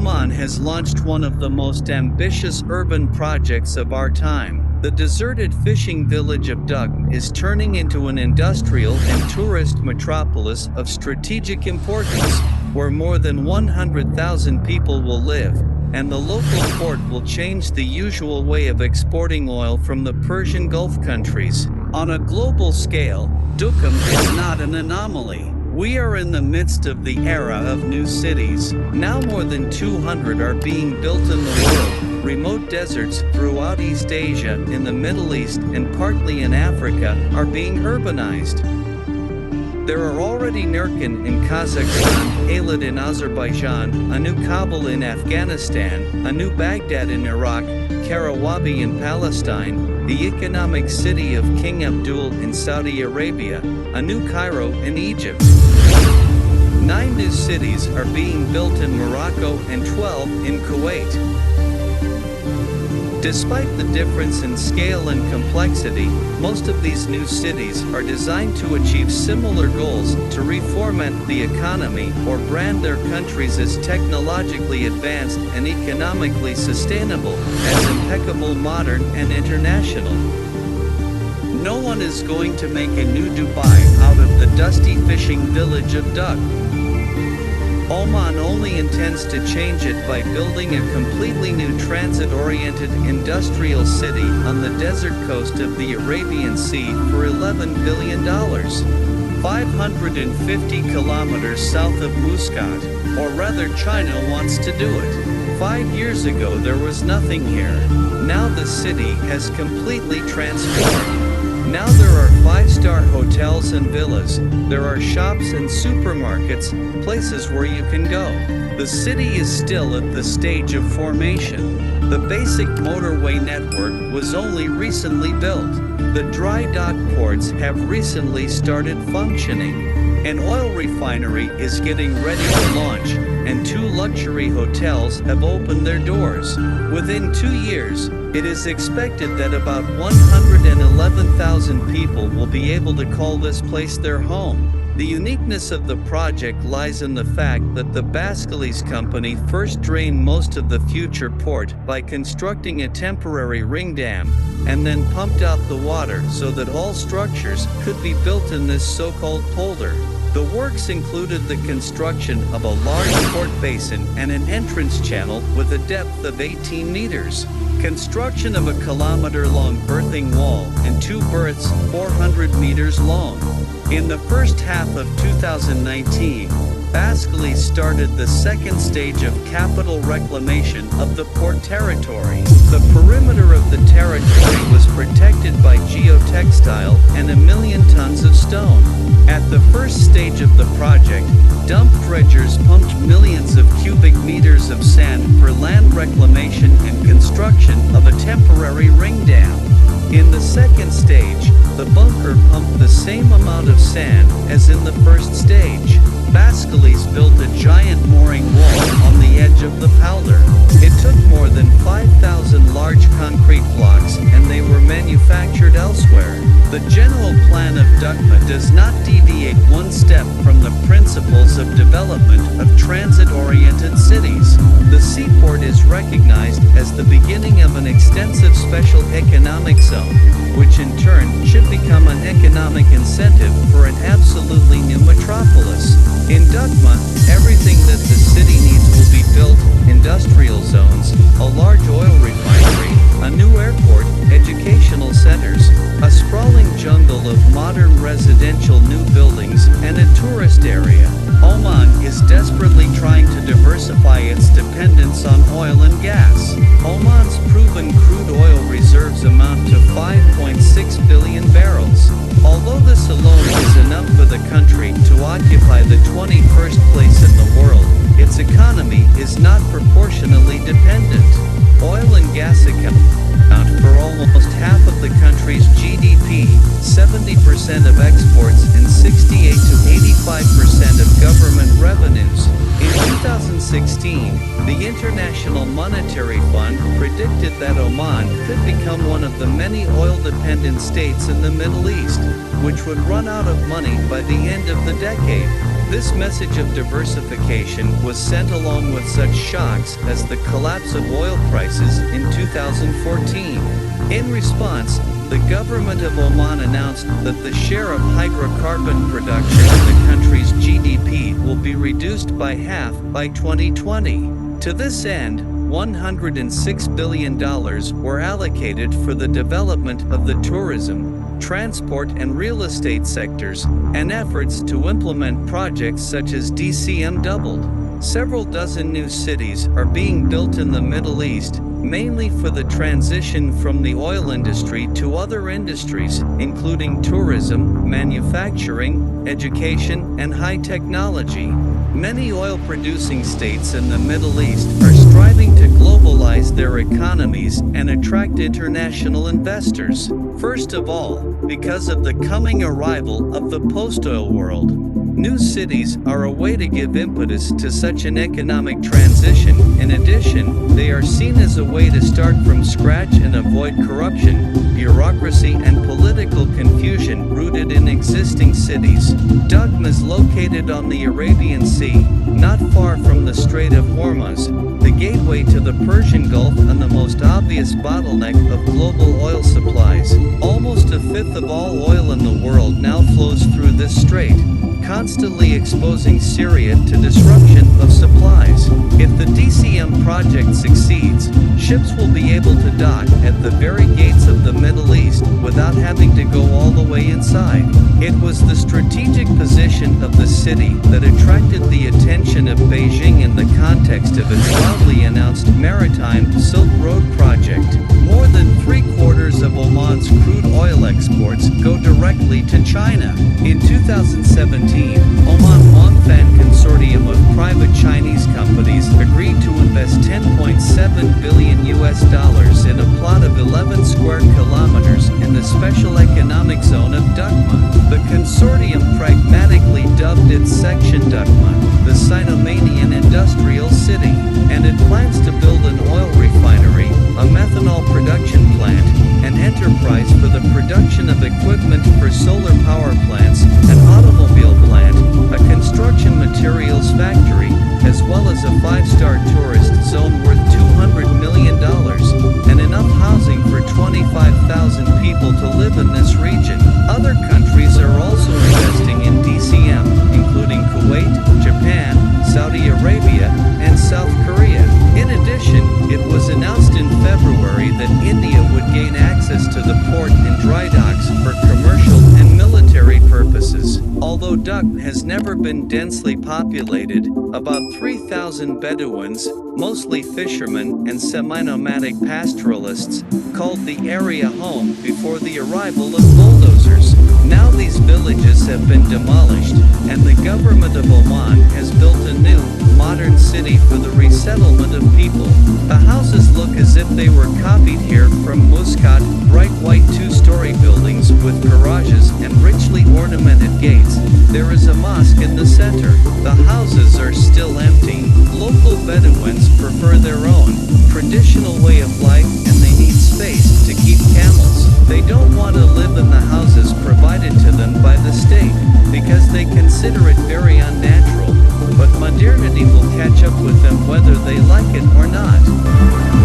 Oman has launched one of the most ambitious urban projects of our time. The deserted fishing village of Dugm is turning into an industrial and tourist metropolis of strategic importance, where more than 100,000 people will live, and the local port will change the usual way of exporting oil from the Persian Gulf countries. On a global scale, Dugm is not an anomaly. We are in the midst of the era of new cities. Now more than 200 are being built in the world. Remote deserts throughout East Asia, in the Middle East, and partly in Africa are being urbanized. There are already Nurkin in Kazakhstan, Eilat in Azerbaijan, a new Kabul in Afghanistan, a new Baghdad in Iraq, Karawabi in Palestine, the economic city of King Abdul in Saudi Arabia, a new Cairo in Egypt. 9 new cities are being built in Morocco and 12 in Kuwait. Despite the difference in scale and complexity, most of these new cities are designed to achieve similar goals: to reformat the economy or brand their countries as technologically advanced and economically sustainable, as impeccable, modern, and international. No one is going to make a new Dubai out of the dusty fishing village of Dugm. Oman only intends to change it by building a completely new transit-oriented industrial city on the desert coast of the Arabian Sea for $11 billion. 550 kilometers south of Muscat, or rather China wants to do it. 5 years ago there was nothing here. Now the city has completely transformed. Now there are 5-star hotels and villas, there are shops and supermarkets, places where you can go. The city is still at the stage of formation. The basic motorway network was only recently built. The dry dock ports have recently started functioning. An oil refinery is getting ready to launch, and 2 luxury hotels have opened their doors. Within 2 years, it is expected that about 111,000 people will be able to call this place their home. The uniqueness of the project lies in the fact that the Baskelis company first drained most of the future port by constructing a temporary ring dam, and then pumped out the water so that all structures could be built in this so-called polder. The works included the construction of a large port basin and an entrance channel with a depth of 18 meters. Construction of a kilometer-long berthing wall and 2 berths 400 meters long. In the first half of 2019, Baskelis started the second stage of capital reclamation of the port territory. The perimeter of the territory was protected by geotextile and 1 million tons of stone. At the first stage of the project, dump dredgers pumped millions of cubic meters of sand for land reclamation and construction of a temporary ring dam. In the second stage, the bunker pumped the same amount of sand as in the first stage. Baskelis built a giant mooring wall on the edge of the powder. It took more than 5,000 large concrete blocks, and they were manufactured elsewhere. The general plan of Dugm does not deviate one step from the principles of development of transit-oriented cities. The seaport is recognized as the beginning of an extensive special economic zone, which in turn should become an economic incentive for an absolutely new metropolis. In Dugm, everything that the city needs will be built: industrial zones, a large oil refinery, a new airport, educational centers, a sprawling jungle of modern residential new buildings, and a tourist area. Oman is desperately trying to diversify its dependence on oil and gas. Oman's proven crude oil reserves amount to 5.6 billion barrels. Although this alone is enough for the country to occupy the 21st place in the world, its economy is not proportionally dependent. Oil and gas account for almost half of the country's GDP, 70% of exports, and 68 to 85% of government revenues. In 2016, the International Monetary Fund predicted that Oman could become one of the many oil-dependent states in the Middle East, which would run out of money by the end of the decade. This message of diversification was sent along with such shocks as the collapse of oil prices in 2014. In response, the government of Oman announced that the share of hydrocarbon production in the country's GDP will be reduced by half by 2020. To this end, $106 billion were allocated for the development of the tourism, transport and real estate sectors, and efforts to implement projects such as DCM doubled. Several dozen new cities are being built in the Middle East, mainly for the transition from the oil industry to other industries, including tourism, manufacturing, education, and high technology. Many oil-producing states in the Middle East are striving to globalize their economies and attract international investors. First of all, because of the coming arrival of the post-oil world. New cities are a way to give impetus to such an economic transition. In addition, they are seen as a way to start from scratch and avoid corruption, bureaucracy, and political confusion rooted in existing cities. Duqm is located on the Arabian Sea, not far from the Strait of Hormuz, the gateway to the Persian Gulf and the most obvious bottleneck of global oil supplies. Almost a fifth of all oil in the world now flows through this strait, constantly exposing Syria to disruption of supplies. If the DCM project succeeds, ships will be able to dock at the very gates of the Middle East without having to go all the way inside. It was the strategic position of the city that attracted the attention of Beijing in the context of its loudly announced Maritime Silk Road project. More than 3/4 of Oman's crude oil exports go directly to China. In 2017, Oman Wangfan Consortium of private Chinese companies agreed to invest $10.7 billion in a plot of 11 square kilometers in the special economic zone of Duqm. The consortium pragmatically dubbed its section Duqm, the Sino-Manian industrial city, and it plans to build an oil refinery, a methanol production plant, an enterprise for the production of equipment for solar power plants, an automobile plant, a construction materials factory, as well as a 5-star tourist zone worth $200 million, and enough housing for 25,000 people to live in this region. Other countries are also investing in DCM, including Kuwait, Japan, Saudi Arabia, and South Korea. In addition, it was announced in February that India would gain access to the port and dry docks for commercial and military purposes. Although Duqm has never been densely populated, about 3,000 Bedouins, mostly fishermen and semi-nomadic pastoralists, called the area home before the arrival of bulldozers. Now these villages have been demolished, and the government of Oman has built a new, modern city for the resettlement of people. The houses look as if they were copied here from Muscat, bright white 2-story buildings with garages and richly ornamented gates. There is a mosque in the center. The houses are still empty. Local Bedouins prefer their own, traditional way of life, and they need space to keep camels. They don't want to live in the houses provided to them by the state, because they consider it very unnatural, but modernity will catch up with them whether they like it or not.